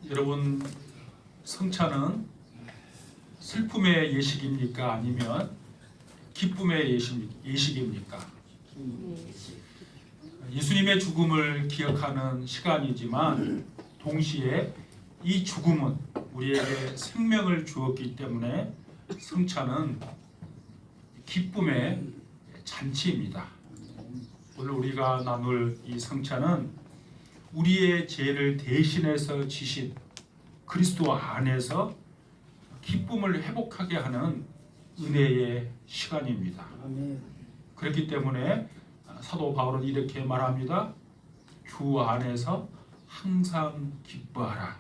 여러분, 성찬은 슬픔의 예식입니까? 아니면 기쁨의 예식입니까? 예수님의 죽음을 기억하는 시간이지만 동시에 이 죽음은 우리에게 생명을 주었기 때문에 성찬은 기쁨의 잔치입니다. 오늘 우리가 나눌 이 성찬은 우리의 죄를 대신해서 지신 그리스도 안에서 기쁨을 회복하게 하는 은혜의 시간입니다. 그렇기 때문에 사도 바울은 이렇게 말합니다. 주 안에서 항상 기뻐하라.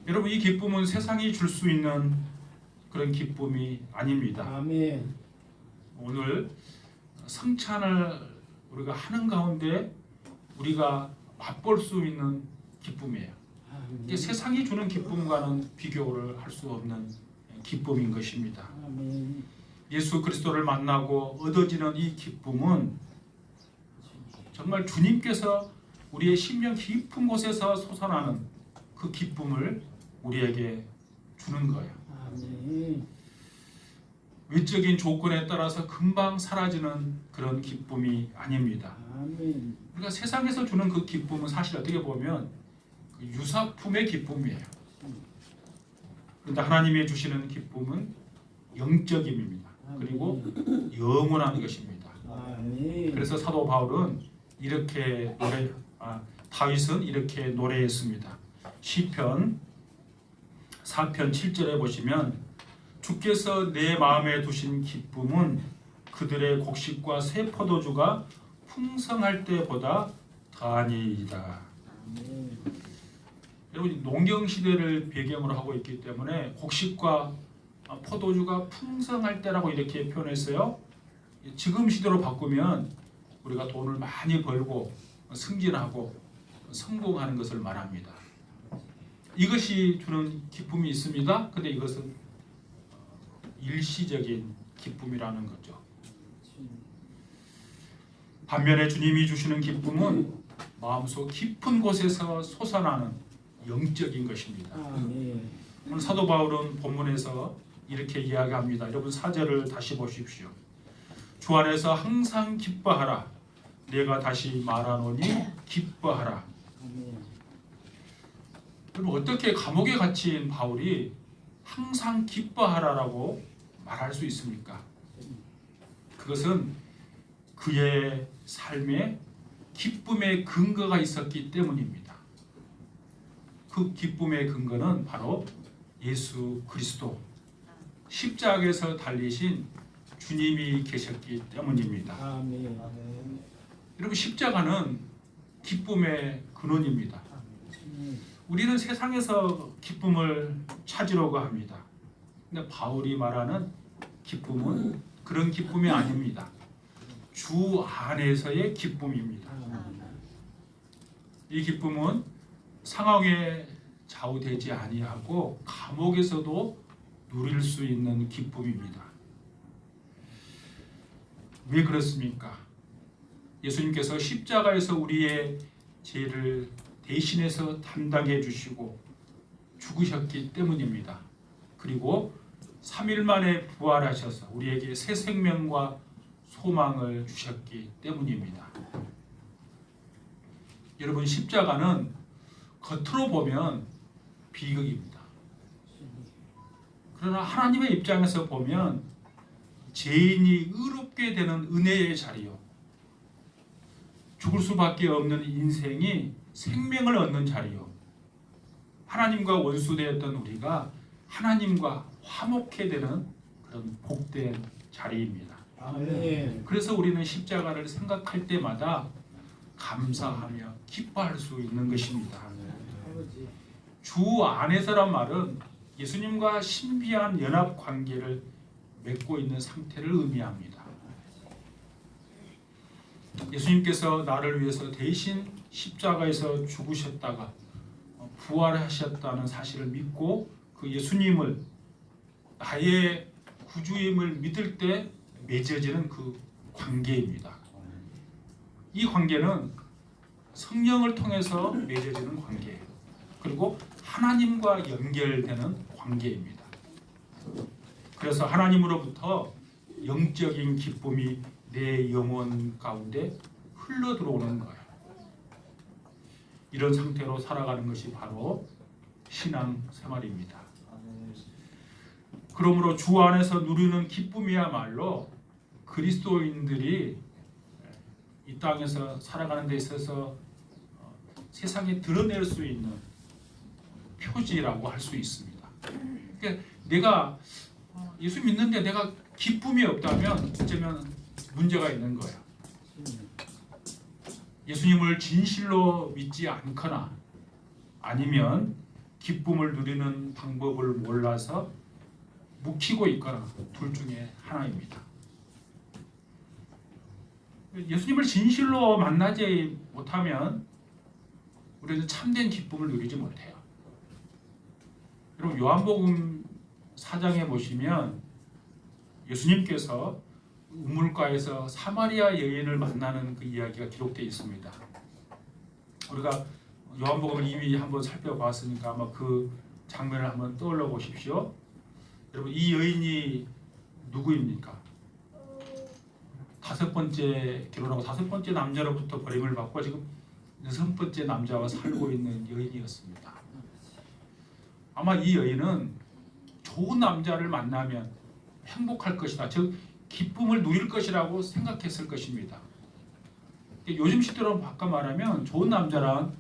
여러분, 이 기쁨은 세상이 줄 수 있는 그런 기쁨이 아닙니다. 아멘. 오늘 성찬을 우리가 하는 가운데 우리가 맛볼 수 있는 기쁨이에요. 이게 세상이 주는 기쁨과는 비교를 할 수 없는 기쁨인 것입니다. 아멘. 예수 그리스도를 만나고 얻어지는 이 기쁨은 정말 주님께서 우리의 심령 깊은 곳에서 솟아나는 그 기쁨을 우리에게 주는 거예요. 아멘. 외적인 조건에 따라서 금방 사라지는 그런 기쁨이 아닙니다. 아멘. 우리가 세상에서 주는 그 기쁨은 사실 어떻게 보면 그 유사품의 기쁨이에요. 그런데 하나님이 주시는 기쁨은 영적임입니다. 그리고 영원한 것입니다. 아멘. 그래서 사도 바울은 이렇게 다윗은 이렇게 노래했습니다. 시편 4편 7절에 보시면 주께서 내 마음에 두신 기쁨은 그들의 곡식과 새 포도주가 풍성할 때보다 더하니이다. 여러분, 농경 시대를 배경으로 하고 있기 때문에 곡식과 포도주가 풍성할 때라고 이렇게 표현했어요. 지금 시대로 바꾸면 우리가 돈을 많이 벌고 승진하고 성공하는 것을 말합니다. 이것이 주는 기쁨이 있습니다. 근데 이것은 일시적인 기쁨이라는 거죠. 반면에 주님이 주시는 기쁨은 마음속 깊은 곳에서 솟아나는 영적인 것입니다. 아멘. 오늘 사도 바울은 본문에서 이렇게 이야기합니다. 여러분 4절을 다시 보십시오. 주 안에서 항상 기뻐하라. 내가 다시 말하노니 기뻐하라. 아멘. 여러분, 어떻게 감옥에 갇힌 바울이 항상 기뻐하라라고 말할 수 있습니까? 그것은 그의 삶에 기쁨의 근거가 있었기 때문입니다. 그 기쁨의 근거는 바로 예수 그리스도 십자가에서 달리신 주님이 계셨기 때문입니다. 아멘. 여러분, 십자가는 기쁨의 근원입니다. 우리는 세상에서 기쁨을 찾으려고 합니다. 근데 바울이 말하는 기쁨은 그런 기쁨이 아닙니다. 주 안에서의 기쁨입니다. 이 기쁨은 상황에 좌우되지 아니하고 감옥에서도 누릴 수 있는 기쁨입니다. 왜 그렇습니까? 예수님께서 십자가에서 우리의 죄를 대신해서 담당해 주시고 죽으셨기 때문입니다. 그리고 3일 만에 부활하셔서 우리에게 새 생명과 소망을 주셨기 때문입니다. 여러분, 십자가는 겉으로 보면 비극입니다. 그러나 하나님의 입장에서 보면 죄인이 의롭게 되는 은혜의 자리요, 죽을 수밖에 없는 인생이 생명을 얻는 자리요, 하나님과 원수되었던 우리가 하나님과 화목해 되는 그런 복된 자리입니다. 아멘. 그래서 우리는 십자가를 생각할 때마다 감사하며 기뻐할 수 있는 것입니다. 아버지. 주 안에서란 말은 예수님과 신비한 연합 관계를 맺고 있는 상태를 의미합니다. 예수님께서 나를 위해서 대신 십자가에서 죽으셨다가 부활하셨다는 사실을 믿고 그 예수님을 나의 구주임을 믿을 때 맺어지는 그 관계입니다. 이 관계는 성령을 통해서 맺어지는 관계예요. 그리고 하나님과 연결되는 관계입니다. 그래서 하나님으로부터 영적인 기쁨이 내 영혼 가운데 흘러 들어오는 거예요. 이런 상태로 살아가는 것이 바로 신앙 생활입니다. 그러므로 주 안에서 누리는 기쁨이야말로 그리스도인들이 이 땅에서 살아가는 데 있어서 세상에 드러낼 수 있는 표지라고 할 수 있습니다. 그러니까 내가 예수 믿는데 내가 기쁨이 없다면 어쩌면 문제가 있는 거예요. 예수님을 진실로 믿지 않거나 아니면 기쁨을 누리는 방법을 몰라서 묵히고 있거나 둘 중에 하나입니다. 예수님을 진실로 만나지 못하면 우리는 참된 기쁨을 누리지 못해요. 여러분 요한복음 4장에 보시면 예수님께서 우물가에서 사마리아 여인을 만나는 그 이야기가 기록되어 있습니다. 우리가 요한복음을 이미 한번 살펴봤으니까 아마 그 장면을 한번 떠올려 보십시오. 여러분 이 여인이 누구입니까? 5번째 결혼하고 5번째 남자로부터 버림을 받고 지금 6번째 남자와 살고 있는 여인이었습니다. 아마 이 여인은 좋은 남자를 만나면 행복할 것이다. 즉 기쁨을 누릴 것이라고 생각했을 것입니다. 요즘 시대로 바꿔 말하면 좋은 남자란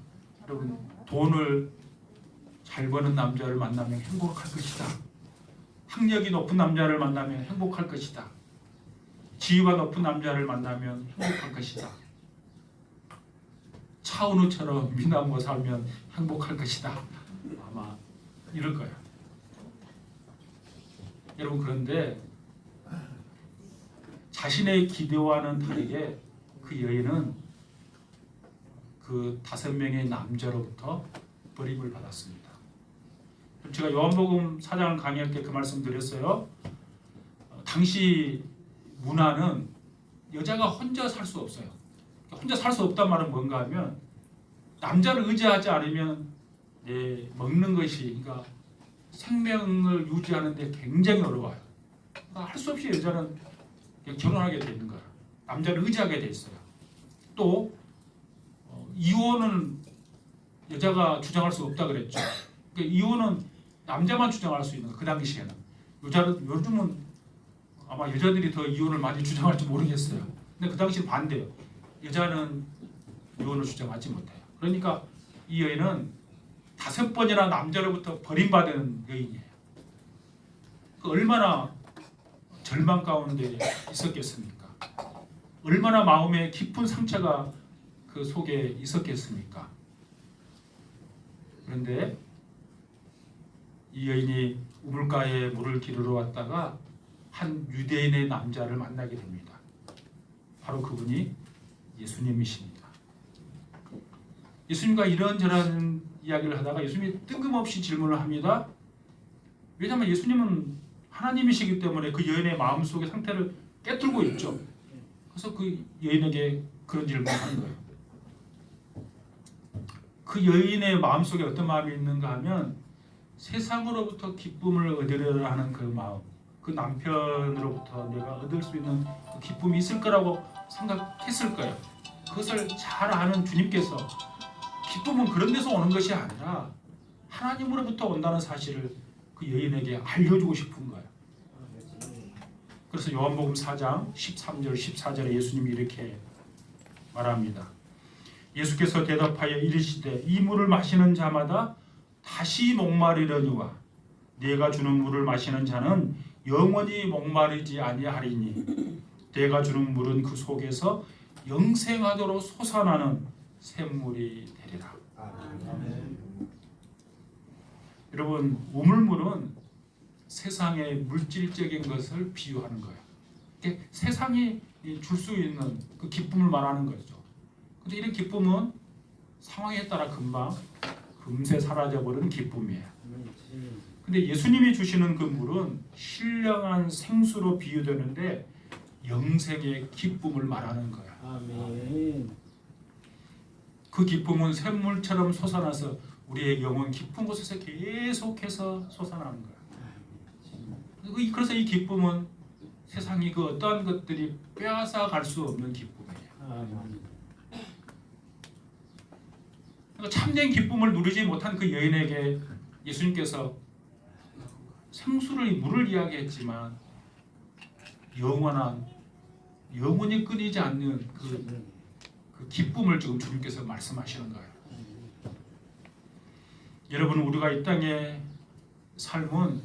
여러분 돈을 잘 버는 남자를 만나면 행복할 것이다. 학력이 높은 남자를 만나면 행복할 것이다. 지위가 높은 남자를 만나면 행복할 것이다. 차은우처럼 미남으로 살면 행복할 것이다. 아마 이럴 거야. 여러분 그런데 자신의 기대와는 다르게 그 여인은 그 5명의 남자로부터 버림을 받았습니다. 제가 요한복음 4장 강의할 때 그 말씀 드렸어요. 당시 문화는 여자가 혼자 살 수 없어요. 혼자 살 수 없단 말은 뭔가 하면 남자를 의지하지 않으면 먹는 것이 그러니까 생명을 유지하는 데 굉장히 어려워요. 그러니까 할 수 없이 여자는 결혼하게 되는 거예요. 남자를 의지하게 돼 있어요. 또 이혼은 여자가 주장할 수 없다 그랬죠. 그러니까 이혼은 남자만 주장할 수 있는 거예요. 그 당시에는. 요즘은 아마 여자들이 더 이혼을 많이 주장할지 모르겠어요. 근데 그 당시는 반대예요. 여자는 이혼을 주장하지 못해요. 그러니까 이 여인은 5번이나 남자로부터 버림받은 여인이에요. 그 얼마나 절망 가운데 있었겠습니까? 얼마나 마음에 깊은 상처가 그 속에 있었겠습니까? 그런데 이 여인이 우물가에 물을 기르러 왔다가 한 유대인의 남자를 만나게 됩니다. 바로 그분이 예수님이십니다. 예수님과 이런저런 이야기를 하다가 예수님이 뜬금없이 질문을 합니다. 왜냐하면 예수님은 하나님이시기 때문에 그 여인의 마음속의 상태를 깨뚫고 있죠. 그래서 그 여인에게 그런 질문을 하는 거예요. 그 여인의 마음속에 어떤 마음이 있는가 하면 세상으로부터 기쁨을 얻으려 하는 그 마음, 그 남편으로부터 내가 얻을 수 있는 그 기쁨이 있을 거라고 생각했을 거예요. 그것을 잘 아는 주님께서 기쁨은 그런 데서 오는 것이 아니라 하나님으로부터 온다는 사실을 그 여인에게 알려주고 싶은 거예요. 그래서 요한복음 4장 13절 14절에 예수님이 이렇게 말합니다. 예수께서 대답하여 이르시되 이 물을 마시는 자마다 다시 목마르려니와 내가 주는 물을 마시는 자는 영원히 목마르지 아니하리니 내가 주는 물은 그 속에서 영생하도록 솟아나는 샘물이 되리라. 아멘. 여러분 우물물은 세상의 물질적인 것을 비유하는 거예요. 세상이 줄 수 있는 그 기쁨을 말하는 거죠. 근데 이런 기쁨은 상황에 따라 금세 사라져버리는 기쁨이에요. 근데 예수님이 주시는 그 물은 신령한 생수로 비유되는데 영생의 기쁨을 말하는 거예요. 아멘. 그 기쁨은 샘물처럼 솟아나서 우리의 영혼 깊은 곳에서 계속해서 솟아나는 거야. 그래서 이 기쁨은 세상이 그 어떠한 것들이 빼앗아 갈 수 없는 기쁨이에요. 아멘. 그러니까 참된 기쁨을 누리지 못한 그 여인에게 예수님께서 생수를 물을 이야기했지만 영원한 영원히 끊이지 않는 그 기쁨을 지금 주님께서 말씀하시는 거예요. 여러분, 우리가 이 땅의 삶은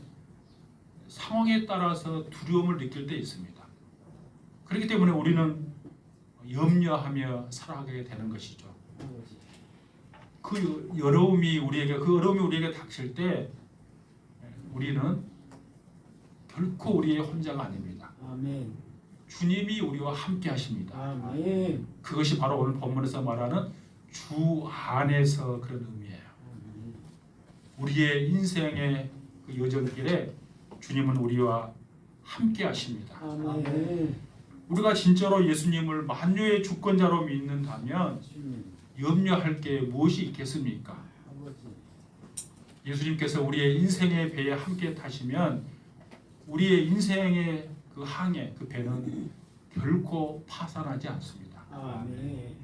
상황에 따라서 두려움을 느낄 때 있습니다. 그렇기 때문에 우리는 염려하며 살아가게 되는 것이죠. 그 어려움이 우리에게 닥칠 때 우리는 결코 우리의 혼자가 아닙니다. 아멘. 주님이 우리와 함께 하십니다. 아멘. 그것이 바로 오늘 본문에서 말하는 주 안에서 그런 의미예요. 우리의 인생의 그 여정길에 주님은 우리와 함께 하십니다. 아멘. 우리가 진짜로 예수님을 만유의 주권자로 믿는다면 주님. 염려할 게 무엇이 있겠습니까? 아버지. 예수님께서 우리의 인생의 배에 함께 타시면 우리의 인생의 그 항해, 그 배는 결코 파산하지 않습니다. 아멘.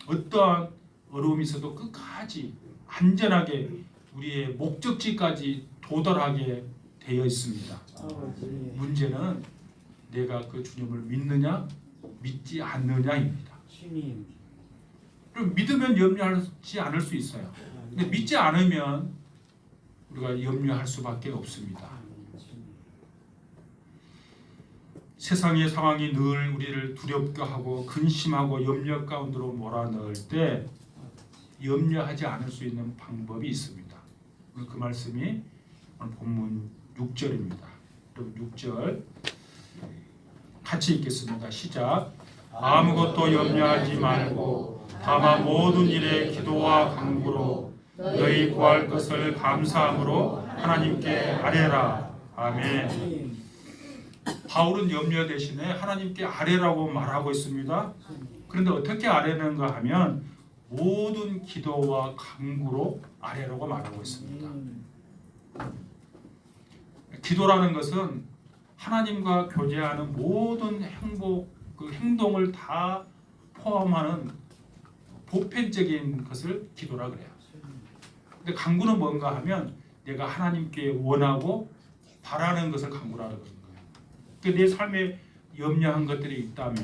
어떠한 어려움이 있어도 끝까지 안전하게 우리의 목적지까지 도달하게 되어 있습니다. 아버지. 문제는 내가 그 주님을 믿느냐 믿지 않느냐입니다. 주님. 그럼 믿으면 염려하지 않을 수 있어요. 근데 믿지 않으면 우리가 염려할 수밖에 없습니다. 아멘. 주님. 세상의 상황이 늘 우리를 두렵게 하고 근심하고 염려 가운데로 몰아넣을 때 염려하지 않을 수 있는 방법이 있습니다. 오늘 그 말씀이 오늘 본문 6절입니다. 그럼 6절 같이 읽겠습니다. 시작. 아무것도 염려하지 말고 다만 모든 일에 기도와 간구로 너희 구할 것을 감사함으로 하나님께 아뢰라. 아멘. 주님. 바울은 염려 대신에 하나님께 아뢰라고 말하고 있습니다. 그런데 어떻게 아뢰는가 하면 모든 기도와 간구로 아뢰라고 말하고 있습니다. 기도라는 것은 하나님과 교제하는 모든 그 행동을 다 포함하는 보편적인 것을 기도라 그래요. 근데 간구는 뭔가 하면 내가 하나님께 원하고 바라는 것을 간구라고 그러는 거예요. 그러니까 내 삶에 염려한 것들이 있다면,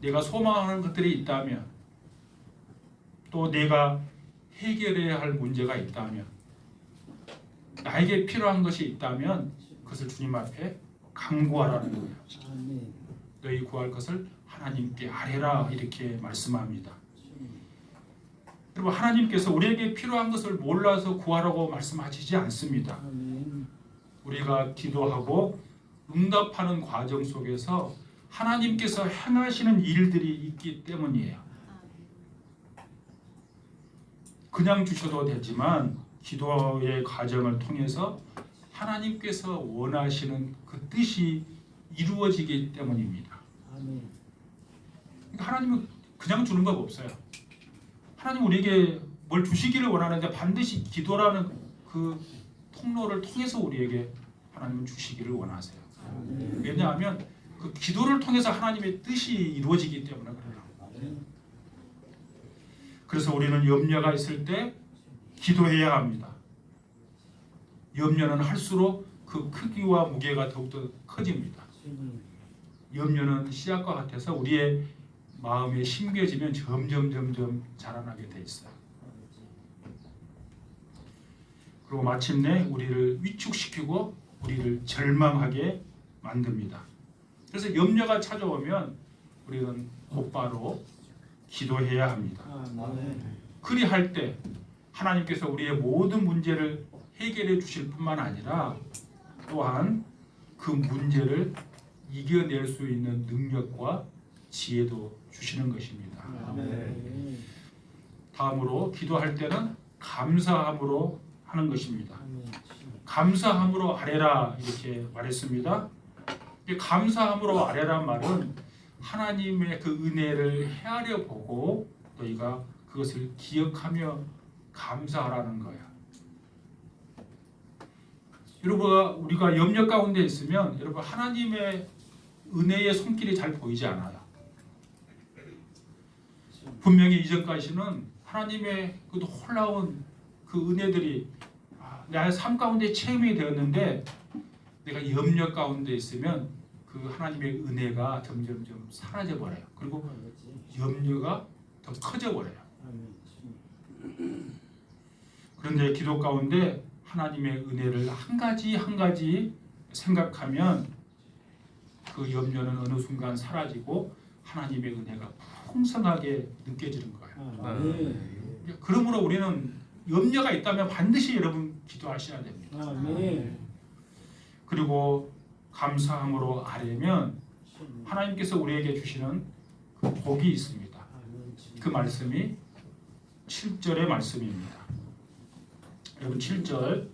내가 소망하는 것들이 있다면, 또 내가 해결해야 할 문제가 있다면, 나에게 필요한 것이 있다면 그것을 주님 앞에 간구하라는 거예요. 아멘. 너희 구할 것을 하나님께 아뢰라 이렇게 말씀합니다. 여러분, 하나님께서 우리에게 필요한 것을 몰라서 구하라고 말씀하시지 않습니다. 아멘. 우리가 기도하고 응답하는 과정 속에서 하나님께서 행하시는 일들이 있기 때문이에요. 그냥 주셔도 되지만 기도의 과정을 통해서 하나님께서 원하시는 그 뜻이 이루어지기 때문입니다. 아멘. 그러니까 하나님은 그냥 주는 법 없어요. 하나님 우리에게 뭘 주시기를 원하는데 반드시 기도라는 그 통로를 통해서 우리에게 하나님은 주시기를 원하세요. 아멘. 왜냐하면 그 기도를 통해서 하나님의 뜻이 이루어지기 때문에 그래요. 그래서 우리는 염려가 있을 때 기도해야 합니다. 염려는 할수록 그 크기와 무게가 더욱더 커집니다. 주님. 염려는 씨앗과 같아서 우리의 마음에 심겨지면 점점 자라나게 돼 있어요. 그리고 마침내 우리를 위축시키고 우리를 절망하게 만듭니다. 그래서 염려가 찾아오면 우리는 곧바로 기도해야 합니다. 아멘. 그리할 때 하나님께서 우리의 모든 문제를 해결해 주실 뿐만 아니라 또한 그 문제를 이겨낼 수 있는 능력과 지혜도 주시는 것입니다. 아멘. 다음으로 기도할 때는 감사함으로 하는 것입니다. 아멘. 감사함으로 아뢰라 이렇게 말했습니다. 이 감사함으로 아뢰란 말은 하나님의 그 은혜를 헤아려 보고 너희가 그것을 기억하며 감사하라는 거야. 여러분, 우리가 염려 가운데 있으면 여러분 하나님의 은혜의 손길이 잘 보이지 않아요. 분명히 이전까지는 하나님의 그 놀라운 그 은혜들이 나의 삶 가운데 체험이 되었는데 내가 염려 가운데 있으면 그 하나님의 은혜가 점점점 사라져 버려요. 그리고 염려가 더 커져 버려요. 그런데 기도 가운데 하나님의 은혜를 한 가지 한 가지 생각하면 그 염려는 어느 순간 사라지고 하나님의 은혜가 풍성하게 느껴지는 거예요. 그러므로 우리는 염려가 있다면 반드시 여러분 기도하셔야 됩니다. 그리고 감사함으로 아뢰면 하나님께서 우리에게 주시는 그 복이 있습니다. 그 말씀이 7절의 말씀입니다. 여러분 7절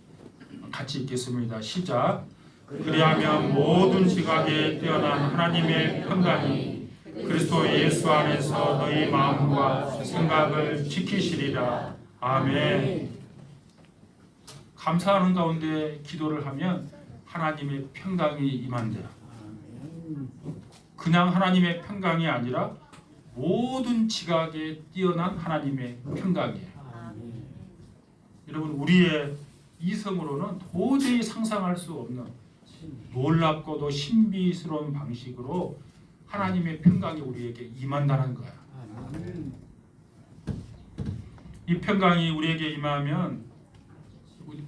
같이 읽겠습니다. 시작. 그리하면 모든 지각에 뛰어난 하나님의 평강이 그리스도 예수 안에서 너희 마음과 생각을 지키시리라. 아멘. 감사하는 가운데 기도를 하면 하나님의 평강이 임한대요. 그냥 하나님의 평강이 아니라 모든 지각에 뛰어난 하나님의 평강이에요. 여러분 우리의 이성으로는 도저히 상상할 수 없는 놀랍고도 신비스러운 방식으로 하나님의 평강이 우리에게 임한다는 거야. 이 평강이 우리에게 임하면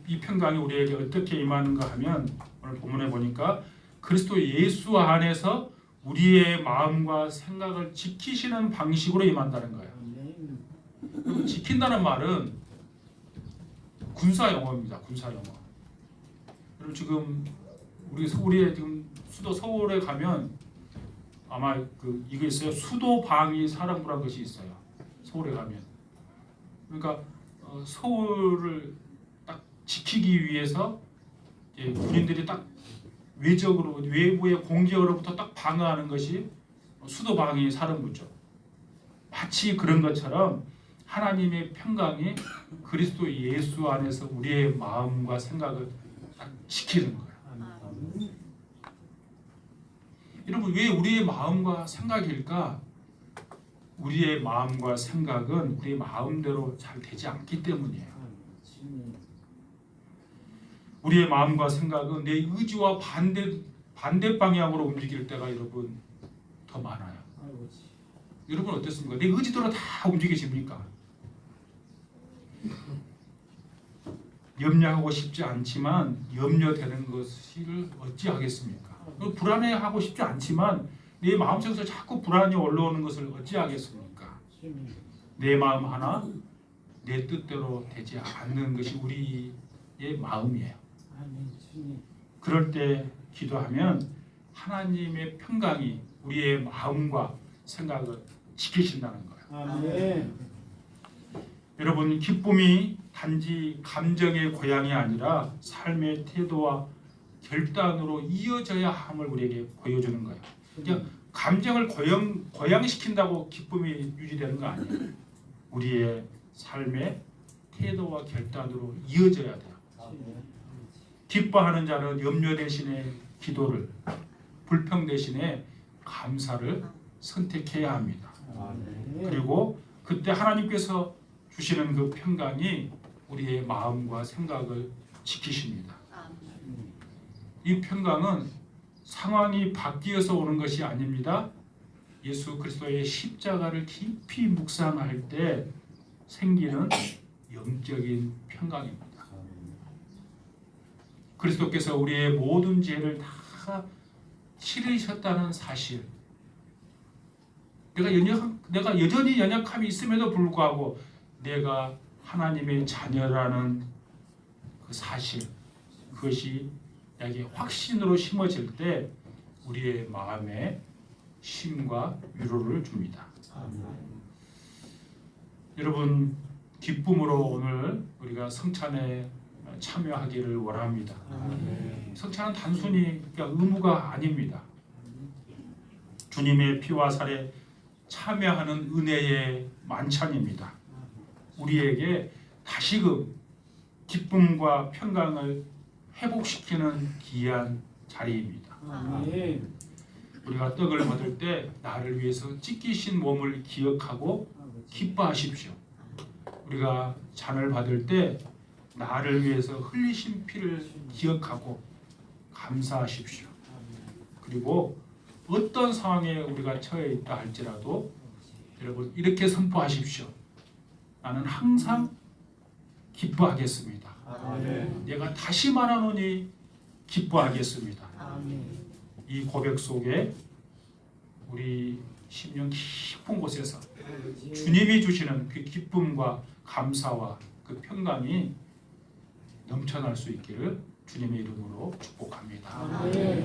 이 평강이 우리에게 어떻게 임하는가 하면 오늘 본문에 보니까 그리스도 예수 안에서 우리의 마음과 생각을 지키시는 방식으로 임한다는 거야. 지킨다는 말은 군사 용어입니다. 군사 용어. 여러분 지금 우리 서울에 지금 수도 서울에 가면 아마 이거 있어요. 수도 방위 사령부라는 것이 있어요. 서울에 가면. 그러니까 서울을 딱 지키기 위해서 군인들이 딱 외적으로 외부의 공격으로부터 딱 방어하는 것이 수도 방위 사령부죠. 마치 그런 것처럼 하나님의 평강이 그리스도 예수 안에서 우리의 마음과 생각을 딱 지키는 거예요. 여러분 왜 우리의 마음과 생각일까? 우리의 마음과 생각은 우리의 마음대로 잘 되지 않기 때문이에요. 우리의 마음과 생각은 내 의지와 반대 방향으로 움직일 때가 여러분 더 많아요. 여러분 어떻습니까? 내 의지대로 다 움직이십니까? 염려하고 싶지 않지만 염려되는 것을 어찌하겠습니까? 불안해하고 싶지 않지만 내 마음속에서 자꾸 불안이 올라오는 것을 어찌하겠습니까? 내 마음 하나 내 뜻대로 되지 않는 것이 우리의 마음이에요. 그럴 때 기도하면 하나님의 평강이 우리의 마음과 생각을 지키신다는 거예요. 여러분 기쁨이 단지 감정의 고향이 아니라 삶의 태도와 결단으로 이어져야 함을 우리에게 보여주는 거예요. 그냥 감정을 고양시킨다고 기쁨이 유지되는 거 아니에요. 우리의 삶의 태도와 결단으로 이어져야 돼요. 기뻐하는 자는 염려 대신에 기도를, 불평 대신에 감사를 선택해야 합니다. 그리고 그때 하나님께서 주시는 그 평강이 우리의 마음과 생각을 지키십니다. 이 평강은 상황이 바뀌어서 오는 것이 아닙니다. 예수 그리스도의 십자가를 깊이 묵상할 때 생기는 영적인 평강입니다. 그리스도께서 우리의 모든 죄를 다 치르셨다는 사실. 내가 여전히 연약함이 있음에도 불구하고 내가 하나님의 자녀라는 그 사실, 그것이 내게 확신으로 심어질 때 우리의 마음에 쉼과 위로를 줍니다. 여러분 기쁨으로 오늘 우리가 성찬에 참여하기를 원합니다. 성찬은 단순히 의무가 아닙니다. 주님의 피와 살에 참여하는 은혜의 만찬입니다. 우리에게 다시금 기쁨과 평강을 회복시키는 귀한 자리입니다. 아멘. 우리가 떡을 받을 때 나를 위해서 찢기신 몸을 기억하고 기뻐하십시오. 우리가 잔을 받을 때 나를 위해서 흘리신 피를 기억하고 감사하십시오. 그리고 어떤 상황에 우리가 처해 있다 할지라도 여러분 이렇게 선포하십시오. 나는 항상 기뻐하겠습니다. 아멘. 내가 다시 말하노니 기뻐하겠습니다. 아멘. 이 고백 속에 우리 심령 깊은 곳에서 주님이 주시는 그 기쁨과 감사와 그 평강이 넘쳐날 수 있기를 주님의 이름으로 축복합니다. 아멘.